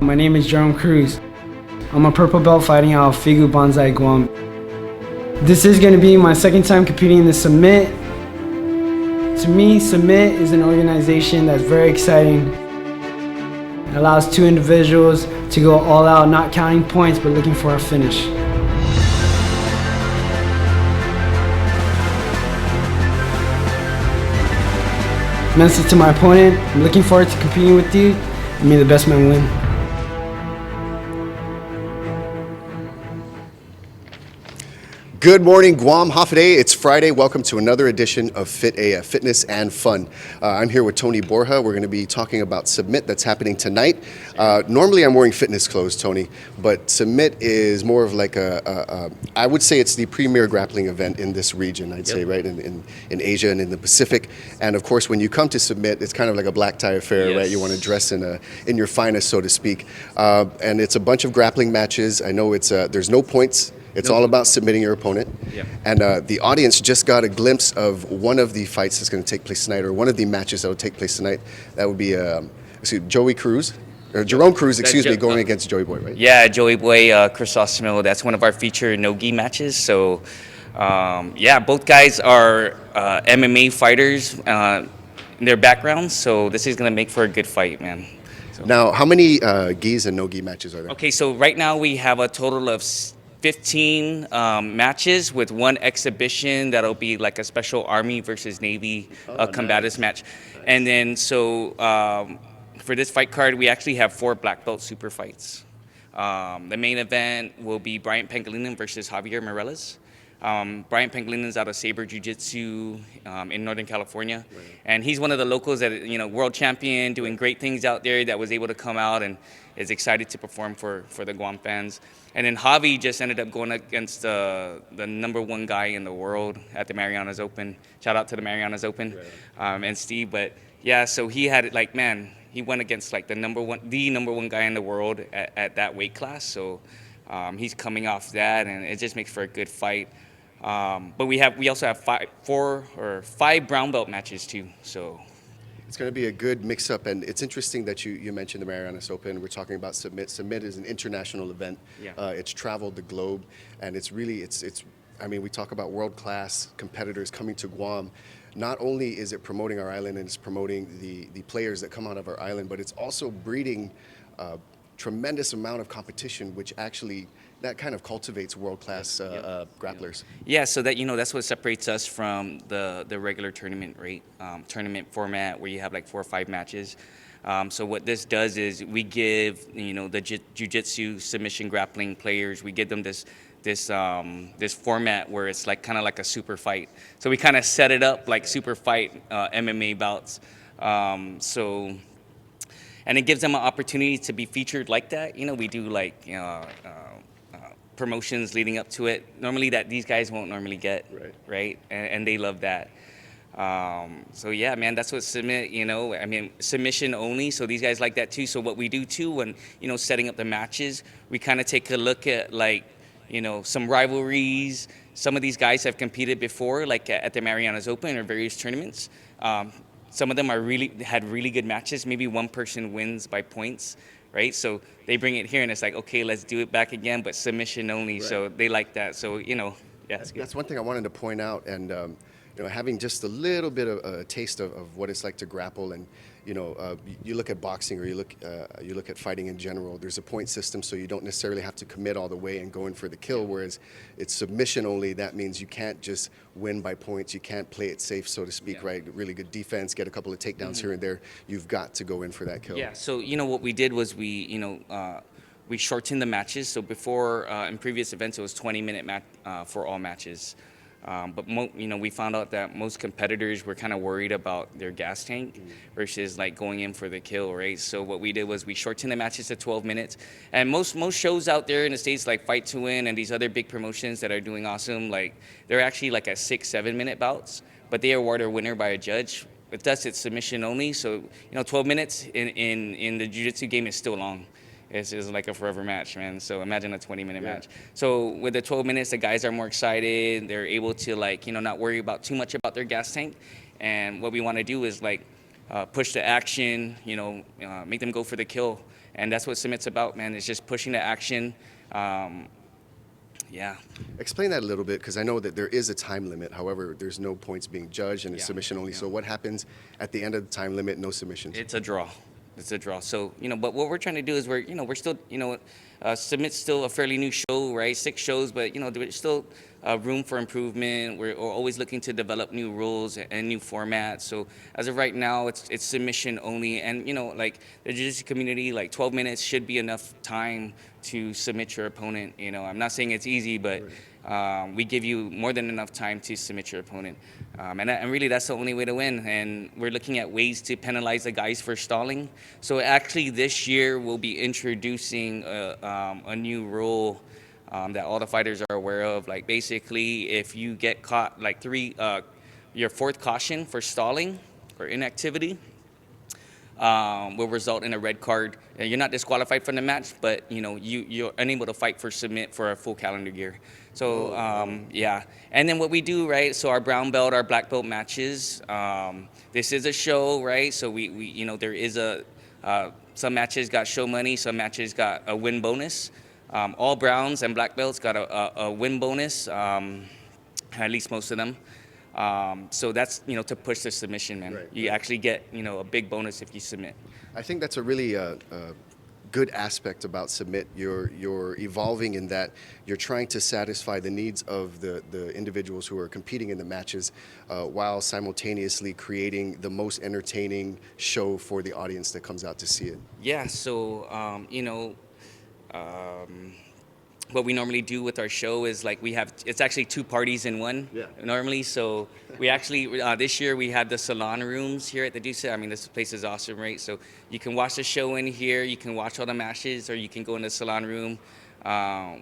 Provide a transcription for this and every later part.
My name is Jerome Cruz. I'm a purple belt fighting out of Figu Banzai, Guam. This is going to be my second time competing in the Submit. To me, Submit is an organization that's very exciting. It allows two individuals to go all out, not counting points, but looking for a finish. Message to my opponent, I'm looking forward to competing with you, and may the best man win. Good morning, Guam. Hafaday. It's Friday. Welcome to another edition of Fit AF, Fitness and Fun. I'm here with Tony Borja. We're going to be talking about Submit that's happening tonight. Normally I'm wearing fitness clothes, Tony, but Submit is more of like I would say it's the premier grappling event in this region, I'd say, right, in Asia and in the Pacific. And of course, when you come to Submit, it's kind of like a black tie affair, right? You want to dress in your finest, so to speak. And it's a bunch of grappling matches. I know it's there's no points. It's all about submitting your opponent. And the audience just got a glimpse of one of the fights that's going to take place tonight, or one of the matches that will take place tonight. That would be Jerome Cruz, going against Joey Boy, right? Yeah, Joey Boy, Chrysostom. That's one of our featured no-gi matches. So, both guys are MMA fighters in their backgrounds. So this is going to make for a good fight, man. So. Now, how many gis and no-gi matches are there? Okay, so right now we have a total of 15 matches with one exhibition that'll be like a special Army versus Navy combatives match. And then for this fight card, we actually have 4 black belt super fights. The main event will be Bryant Pangilinan versus Javier Morales. Bryant Pangalinan's out of Saber Jiu-Jitsu in Northern California. Right. And he's one of the locals that, world champion, doing great things out there, that was able to come out and is excited to perform for the Guam fans. And then Javi just ended up going against the #1 guy in the world at the Marianas Open. Shout out to the Marianas Open, and Steve. But yeah, so he had he went against like the number one guy in the world at that weight class. So he's coming off that, and it just makes for a good fight. But we also have 5 brown belt matches too. So it's going to be a good mix-up, and it's interesting that you mentioned the Marianas Open. We're talking about Submit. Submit is an international event. It's traveled the globe, and it's really we talk about world-class competitors coming to Guam. Not only is it promoting our island and it's promoting the players that come out of our island, but it's also breeding tremendous amount of competition, which actually that kind of cultivates world-class grapplers. Yeah, so that's what separates us from the regular tournament tournament format where you have like 4 or 5 matches. So what this does is we give the jiu-jitsu submission grappling players, we give them this format where it's like kind of like a super fight. So we kind of set it up like super fight MMA bouts. And it gives them an opportunity to be featured like that. We do like promotions leading up to it. Normally that these guys won't normally get, right? And they love that. So yeah, man, that's what Submit. Submission only. So these guys like that too. So what we do too, when setting up the matches, we kind of take a look at like some rivalries. Some of these guys have competed before, like at the Marianas Open or various tournaments. Some of them had really good matches. Maybe one person wins by points, right? So they bring it here, and it's like, okay, let's do it back again, but submission only. Right. So they like that. So that's one thing I wanted to point out, and having just a little bit of a taste of what it's like to grapple, and you look at boxing, or you look at fighting in general. There's a point system, so you don't necessarily have to commit all the way and go in for the kill. Whereas it's submission only. That means you can't just win by points. You can't play it safe, so to speak, right? Really good defense, get a couple of takedowns here and there. You've got to go in for that kill. Yeah. So what we did was we shortened the matches. So before in previous events it was 20-minute match for all matches. But we found out that most competitors were kind of worried about their gas tank versus like going in for the kill, right? So what we did was we shortened the matches to 12 minutes. And most shows out there in the States, like Fight to Win and these other big promotions that are doing awesome, like they're actually like at 6-7 minute bouts, but they award a winner by a judge. With us, it's submission only. So 12 minutes in the jiu-jitsu game is still long. It's like a forever match, man. So imagine a 20-minute match. So with the 12 minutes, the guys are more excited. They're able to not worry about too much about their gas tank. And what we want to do is push the action, make them go for the kill. And that's what submit's about, man. It's just pushing the action. Yeah. Explain that a little bit, because I know that there is a time limit. However, there's no points being judged, and it's Yeah. submission only. Yeah. So what happens at the end of the time limit? No submissions. It's a draw. It's a draw. So, but what we're trying to do is we're still, Submit's still a fairly new show, right? 6 shows, but, there's still room for improvement. We're always looking to develop new rules and new formats. So as of right now, it's submission only. And, like the jiu-jitsu community, like 12 minutes should be enough time to submit your opponent. I'm not saying it's easy, but we give you more than enough time to submit your opponent. And really, that's the only way to win. And we're looking at ways to penalize the guys for stalling. So actually, this year, we'll be introducing a new rule that all the fighters are aware of. Like, basically, if you get caught, like your 4th caution for stalling or inactivity, will result in a red card. You're not disqualified from the match, but you're unable to fight for submit for a full calendar year. So yeah, and then what we do, right? So our brown belt, our black belt matches. This is a show, right? So we there is some matches got show money, some matches got a win bonus. All browns and black belts got a win bonus, at least most of them. So that's, to push the submission, man. Right. You actually get, a big bonus if you submit. I think that's a really good aspect about submit. You're evolving in that you're trying to satisfy the needs of the individuals who are competing in the matches, while simultaneously creating the most entertaining show for the audience that comes out to see it. Yeah, so, what we normally do with our show is like it's actually 2 parties in one. Yeah. Normally. So we actually, this year we had the Salon rooms here at the Dusit. I mean, this place is awesome, right? So you can watch the show in here, you can watch all the matches, or you can go in the Salon room.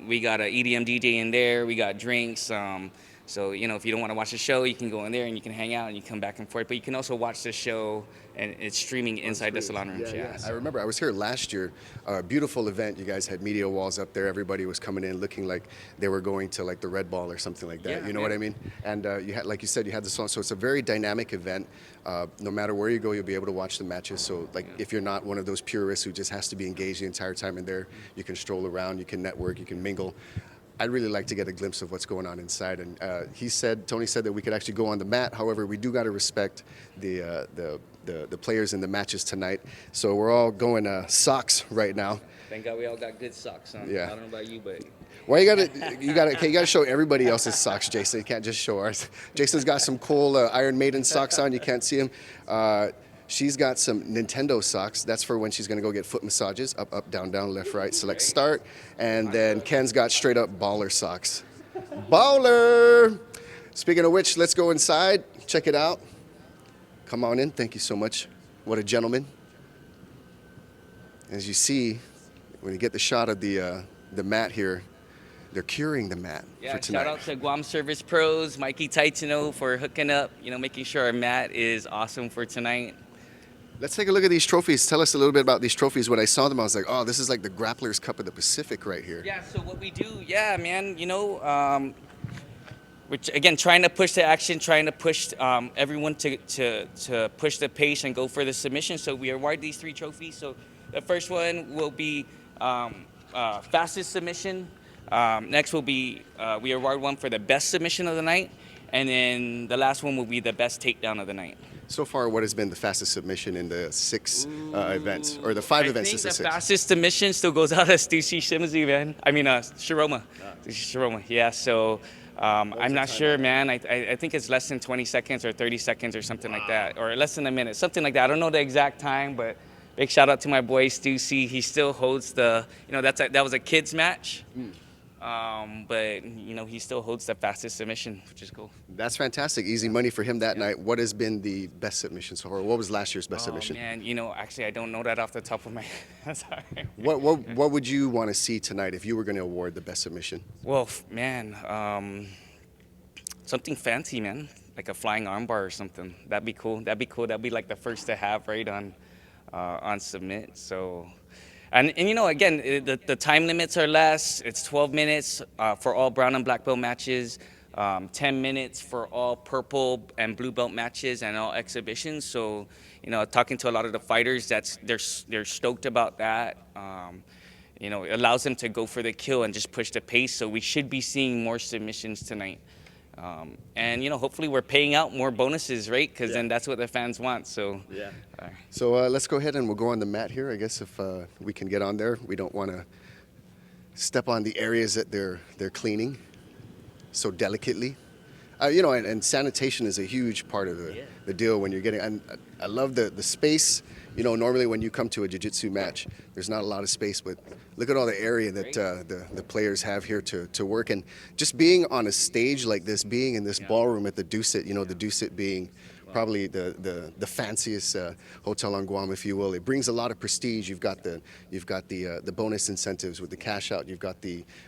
We got an EDM DJ in there, we got drinks. So, if you don't want to watch the show, you can go in there and you can hang out and you come back and forth. But you can also watch the show, and it's streaming inside the Salon rooms. Yeah. I remember I was here last year. Beautiful event. You guys had media walls up there. Everybody was coming in looking like they were going to like the Red Ball or something like that. Yeah, you know what I mean? And you had, like you said, you had the song. So it's a very dynamic event. No matter where you go, you'll be able to watch the matches. So if you're not one of those purists who just has to be engaged the entire time in there, you can stroll around, you can network, you can mingle. I'd really like to get a glimpse of what's going on inside. And Tony said that we could actually go on the mat. However, we do got to respect the players in the matches tonight. So we're all going socks right now. Thank God we all got good socks on. Yeah. I don't know about you, but Well, you gotta show everybody else's socks, Jason. You can't just show ours. Jason's got some cool Iron Maiden socks on. You can't see them. She's got some Nintendo socks. That's for when she's going to go get foot massages. Up, up, down, down, left, right, select, start. And then Ken's got straight up baller socks. Baller! Speaking of which, let's go inside. Check it out. Come on in. Thank you so much. What a gentleman. As you see, when you get the shot of the mat here, they're curing the mat for tonight. Shout out to Guam Service Pros, Mikey Taitino for hooking up, making sure our mat is awesome for tonight. Let's take a look at these trophies. Tell us a little bit about these trophies. When I saw them, I was like, oh, this is like the Grappler's Cup of the Pacific right here. Yeah, so what we do, man, which again, trying to push the action, trying to push everyone to push the pace and go for the submission. So we award these 3 trophies. So the first one will be fastest submission. Next will be, we award one for the best submission of the night. And then the last one will be the best takedown of the night. So far, what has been the fastest submission in the 6 events, or the 5 events? I think the 6. fastest submission still goes out as Dusit Shimizu, man. I mean, Shiroma. Shiroma, yeah. So I'm not sure, man. I think it's less than 20 seconds or 30 seconds or something like that, or less than a minute, something like that. I don't know the exact time, but big shout out to my boy Stussy. He still holds the, that was a kids match. But he still holds the fastest submission, which is cool. That's fantastic. Easy money for him that night. What has been the best submission so far? What was last year's best submission? Man, actually I don't know that off the top of my head. Sorry. What would you want to see tonight if you were going to award the best submission? Well, man, something fancy, man, like a flying armbar or something. That'd be cool. That'd be like the first to have right on submit. So. And again, the time limits are less. It's 12 minutes for all brown and black belt matches. 10 minutes for all purple and blue belt matches and all exhibitions. So, talking to a lot of the fighters, they're stoked about that. It allows them to go for the kill and just push the pace. So we should be seeing more submissions tonight. And hopefully we're paying out more bonuses, right? Because then that's what the fans want. So So let's go ahead and we'll go on the mat here. I guess if we can get on there, we don't want to step on the areas that they're cleaning so delicately. And sanitation is a huge part of the deal when you're getting. And I love the space. Normally when you come to a jiu-jitsu match, there's not a lot of space, but look at all the area that the players have here to work. And just being on a stage like this, being in this ballroom at the Dusit, the Dusit being probably the fanciest hotel on Guam, if you will. It brings a lot of prestige. You've got the bonus incentives with the cash out. You've got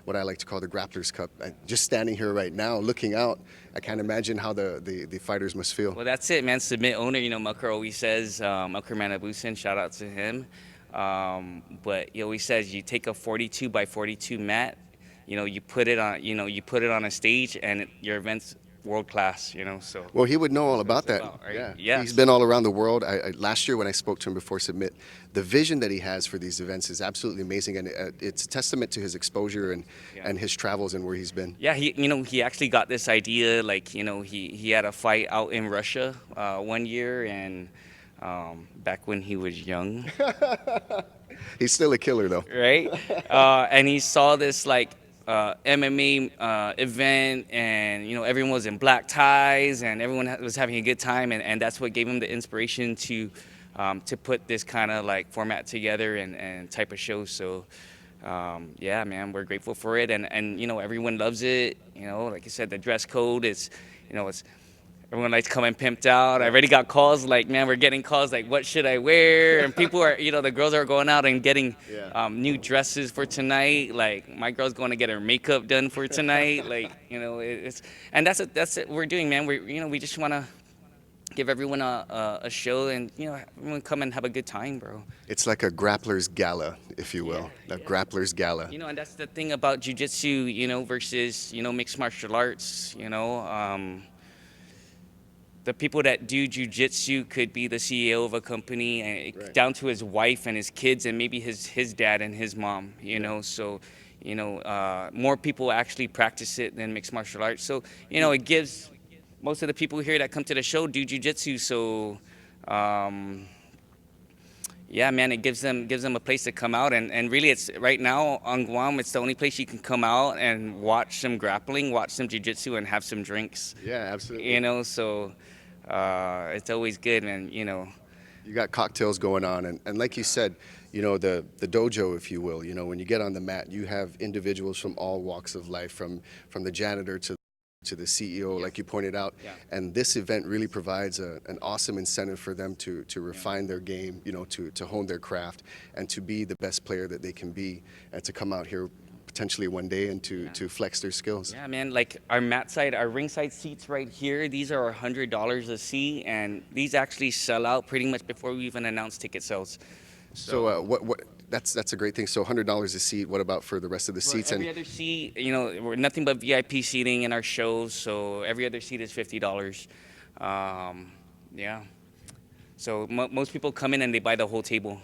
what I like to call the Grappler's Cup. Just standing here right now, looking out, I can't imagine how the fighters must feel. Well, that's it, man. Submit owner. Melker always says, Melker Manabusin, shout out to him. But he always says you take a 42 by 42 mat, you put it on a stage, and your event's world class, so. Well, he would know all about that. Right? Yeah. He's been all around the world. Last year when I spoke to him before Submit, the vision that he has for these events is absolutely amazing, and it's a testament to his exposure and his travels and where he's been. Yeah, he actually got this idea, he had a fight out in Russia one year, and back when he was young. He's still a killer though. Right? And he saw this MMA event, and everyone was in black ties and everyone was having a good time, and that's what gave him the inspiration to put this kind of format together and type of show. So yeah, man, we're grateful for it, and everyone loves it. Like you said, the dress code is it's everyone likes coming pimped out. I already got calls man, we're getting calls what should I wear? And people are, the girls are going out and getting new dresses for tonight. My girl's going to get her makeup done for tonight. And that's it we're doing, man. We just want to give everyone a show, and everyone come and have a good time, bro. It's like a grappler's gala, if you will. Grappler's gala. And that's the thing about jiu-jitsu, versus mixed martial arts. The people that do jiu-jitsu could be the CEO of a company, and down to his wife and his kids, and maybe his dad and his mom, So, more people actually practice it than mixed martial arts. So, it gives most of the people here that come to the show do jiu-jitsu. So, yeah, man, it gives them a place to come out. And really, it's right now on Guam, it's the only place you can come out and watch some grappling, watch some jiu-jitsu, and have some drinks. Yeah, absolutely. So it's always good, and You got cocktails going on, and like you said, the dojo, if you will, when you get on the mat, you have individuals from all walks of life, from the janitor to the CEO, like you pointed out. And this event really provides an awesome incentive for them to refine their game, to hone their craft, and to be the best player that they can be, and to come out here potentially one day and to flex their skills. Yeah, man, our ringside seats right here, these are $100 a seat, and these actually sell out pretty much before we even announce ticket sales. So what that's a great thing. So $100 a seat. What about for the rest of the seats? Every other seat, we're nothing but VIP seating in our shows, so every other seat is $50. Yeah. So most people come in and they buy the whole table.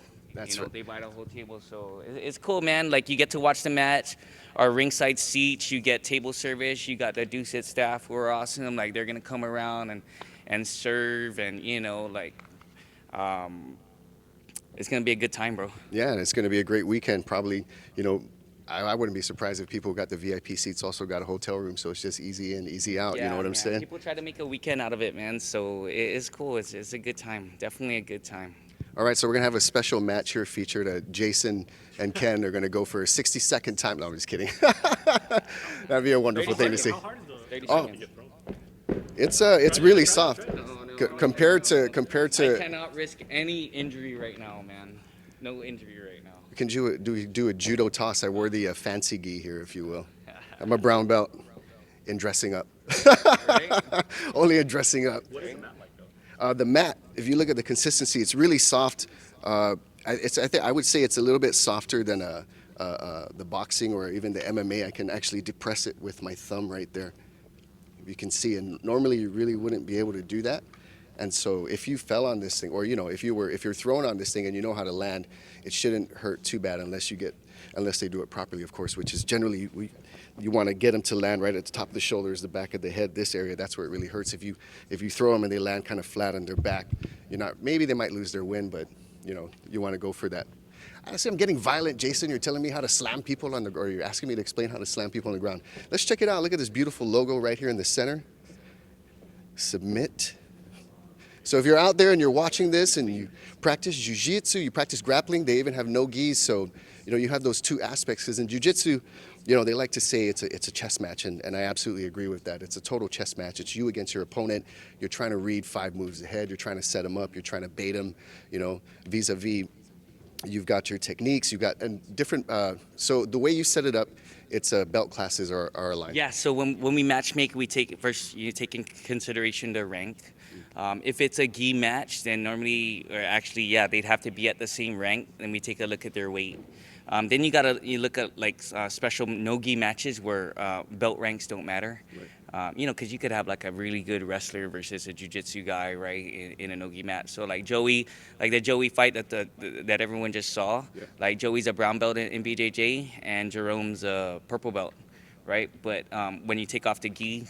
They buy the whole table, so it's cool, man. You get to watch the match, our ringside seats, you get table service, you got the Dusit staff who are awesome. They're gonna come around and serve, and it's gonna be a good time, bro. Yeah, and it's gonna be a great weekend. Probably, I wouldn't be surprised if people who got the VIP seats also got a hotel room, so it's just easy in, easy out. You know what I'm saying? People try to make a weekend out of it, man. So it's cool. It's a good time. Definitely a good time. All right, so we're going to have a special match here featured. Jason and Ken are going to go for a 60-second time. No, I'm just kidding. That'd be a wonderful thing to see. How hard is the 30 seconds? It's really soft. Compared to. I cannot risk any injury right now, man. No injury right now. We can do a judo toss. I wore the fancy gi here, if you will. I'm a brown belt in dressing up. Only in dressing up. What is the mat like, though? The mat, if you look at the consistency, it's really soft. I would say it's a little bit softer than the boxing or even the MMA. I can actually depress it with my thumb right there. You can see, and normally you really wouldn't be able to do that. And so if you fell on this thing, or if you're thrown on this thing and you know how to land, it shouldn't hurt too bad unless they do it properly, of course, which is generally you want to get them to land right at the top of the shoulders, the back of the head, this area. That's where it really hurts. If you throw them and they land kind of flat on their back, maybe they might lose their wind, but you want to go for that. I see I'm getting violent, Jason. You're telling me how to slam people or you're asking me to explain how to slam people on the ground. Let's check it out. Look at this beautiful logo right here in the center. Submit. So if you're out there and you're watching this and you practice jiu-jitsu, you practice grappling, they even have no gis. So, you have those two aspects. Because in jiu-jitsu, they like to say it's a chess match, and I absolutely agree with that. It's a total chess match. It's you against your opponent. You're trying to read 5 moves ahead. You're trying to set them up. You're trying to bait them, vis-a-vis. You've got your techniques. You've got different. So the way you set it up, it's belt classes are aligned. Yeah. So when we matchmake, we take first you take in consideration the rank. If it's a gi match, then normally, or actually, yeah, they'd have to be at the same rank. Then we take a look at their weight. Then you look at like special no gi matches where belt ranks don't matter. Right. Because you could have like a really good wrestler versus a jiu-jitsu guy, right, in a no gi match. So like Joey, like the Joey fight that everyone just saw. Yeah. Like Joey's a brown belt in BJJ and Jerome's a purple belt, right? But when you take off the gi,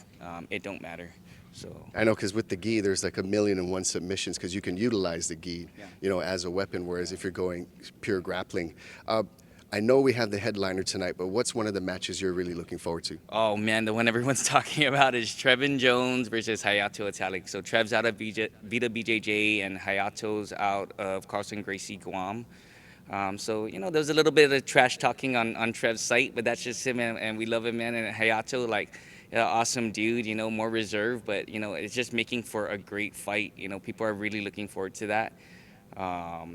it don't matter. So I know, because with the gi, there's like 1,000,001 submissions because you can utilize the gi, as a weapon. Whereas if you're going pure grappling, I know we have the headliner tonight, but what's one of the matches you're really looking forward to? Oh man, the one everyone's talking about is Trevin Jones versus Hayato Italic. So Trev's out of Vita BJJ and Hayato's out of Carlson Gracie Guam. So there was a little bit of trash talking on Trev's site, but that's just him, and we love him, man. And Hayato, awesome dude, more reserved, but it's just making for a great fight. People are really looking forward to that.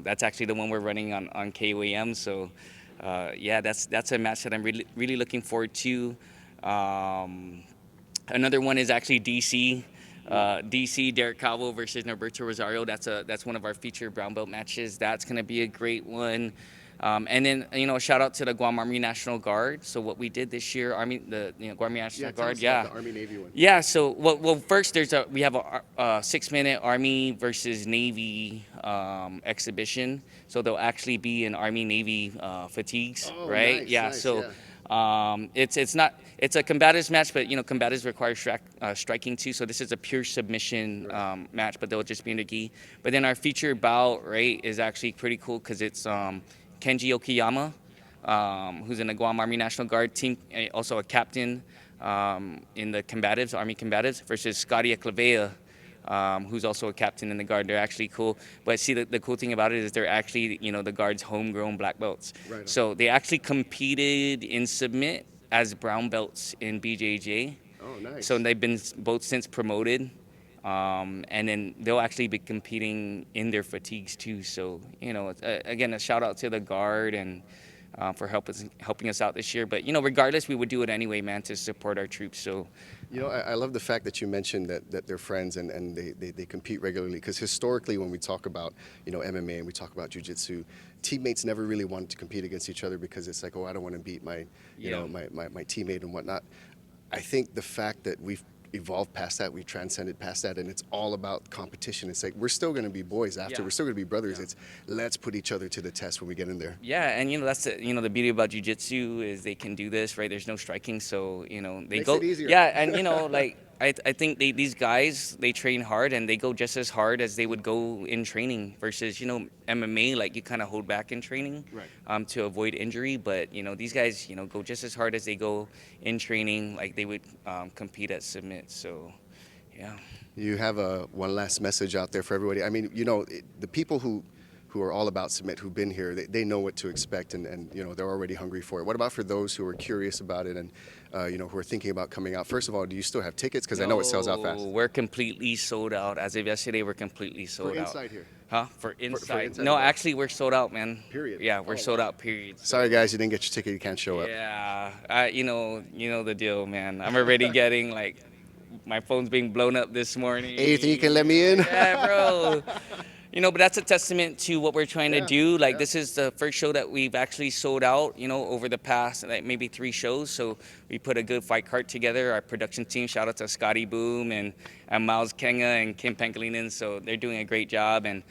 That's actually the one we're running on KOAM. So that's a match that I'm really looking forward to. Another one is actually DC. DC Derek Calvo versus Norberto Rosario. That's one of our featured brown belt matches. That's gonna be a great one. And then a shout out to the Guam Army National Guard. So what we did this year, Guam Army National Guard, the Army Navy one. Yeah. So well first we have a 6-minute Army versus Navy exhibition. So they'll actually be in Army Navy fatigues, right? Nice, yeah. Nice, so. Yeah. It's a combatives match, but combatives require striking too. So this is a pure submission match, but they'll just be in the gi. But then our featured bout, right, is actually pretty cool because it's Kenji Okiyama, who's in the Guam Army National Guard team, also a captain in the combatives, Army combatives, versus Scotty Eclavea, who's also a captain in the Guard. They're actually cool. But see, the cool thing about it is they're actually, the Guard's homegrown black belts. Right. So they actually competed in submit as brown belts in BJJ. Oh, nice. So they've been both since promoted. And then they'll actually be competing in their fatigues too. So, again, a shout out to the Guard and for helping us out this year. But, regardless, we would do it anyway, man, to support our troops. So, I love the fact that you mentioned that they're friends and they compete regularly, because historically when we talk about, MMA and we talk about jiu-jitsu, teammates never really wanted to compete against each other because it's like, oh, I don't want to beat my teammate and whatnot. I think the fact that we've evolved past that, we transcended past that, and it's all about competition. It's like we're still going to be boys after, we're still going to be brothers. It's let's put each other to the test when we get in there. Yeah, and that's the beauty about jiu-jitsu is they can do this, right? There's no striking, so they Makes go it easier. Yeah, and I think these guys, they train hard and they go just as hard as they would go in training versus MMA, like you kind of hold back in training, right, to avoid injury. But these guys go just as hard as they go in training, like they would compete at submit. So yeah. You have one last message out there for everybody. I mean, the people who are all about submit, who've been here, they know what to expect, and they're already hungry for it. What about for those who are curious about it and who are thinking about coming out? First of all, do you still have tickets? Because I know it sells out fast. We're completely sold out. As of yesterday, we're completely sold out. For inside here? Huh? For inside? inside No, actually, we're sold out, man. Period? Yeah, we're sold out, period. So, sorry, guys, you didn't get your ticket. You can't show up. Yeah, you know the deal, man. I'm already getting, my phone's being blown up this morning. Hey, you think you can let me in? Yeah, bro. But that's a testament to what we're trying to do. Like, this is the first show that we've actually sold out, over the past, like, maybe 3 shows. So we put a good fight card together. Our production team, shout out to Scotty Boom and Miles Kenga and Kim Pankalinen. So they're doing a great job. And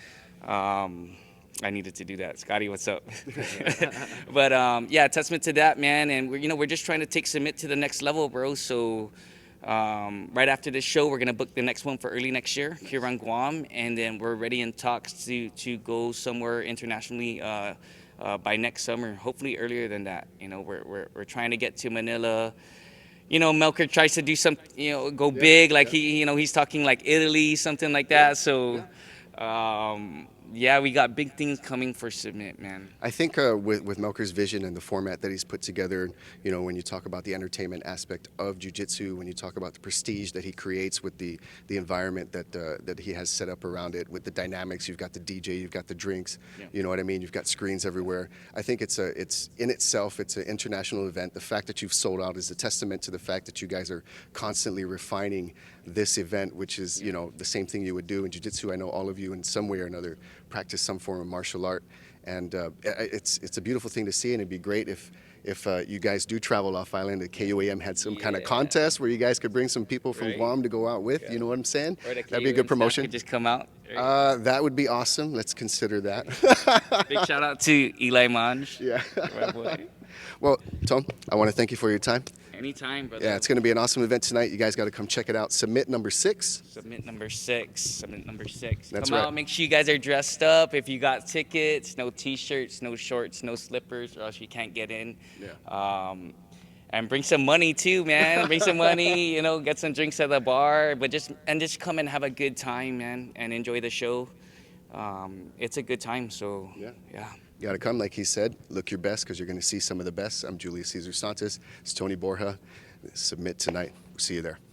I needed to do that. Scotty, what's up? But yeah, testament to that, man. And we're just trying to take Submit to the next level, bro. So right after this show, we're gonna book the next one for early next year here on Guam, and then we're ready in talks to go somewhere internationally by next summer. Hopefully earlier than that. We're trying to get to Manila. Melker tries to do some, go big. Like he's talking like Italy, something like that. So. Yeah, we got big things coming for Submit, man. I think with Melker's vision and the format that he's put together, when you talk about the entertainment aspect of jiu-jitsu, when you talk about the prestige that he creates with the environment that he has set up around it, with the dynamics, you've got the DJ, you've got the drinks, you know what I mean? You've got screens everywhere. I think it's in itself, it's an international event. The fact that you've sold out is a testament to the fact that you guys are constantly refining this event, which is, the same thing you would do in jiu-jitsu. I know all of you in some way or another practice some form of martial art, and it's a beautiful thing to see, and it'd be great if you guys do travel off island. The KUAM had some kind of contest where you guys could bring some people from Guam to go out with. You know what I'm saying? That'd be a good promotion. Could just come out. That would be awesome. Let's consider that. Big shout out to Eli Monge. Yeah. My boy. Well, Tom, I want to thank you for your time. Anytime, brother. Yeah, it's going to be an awesome event tonight. You guys got to come check it out. Submit number 6. Submit number 6. Submit number 6. That's come right. out. Make sure you guys are dressed up. If you got tickets, no T-shirts, no shorts, no slippers, or else you can't get in. Yeah. And bring some money too, man. Bring some money. Get some drinks at the bar, but just come and have a good time, man, and enjoy the show. It's a good time. So yeah. You got to come, like he said. Look your best, because you're going to see some of the best. I'm Julius Cesar Santos. It's Tony Borja. Submit tonight. We'll see you there.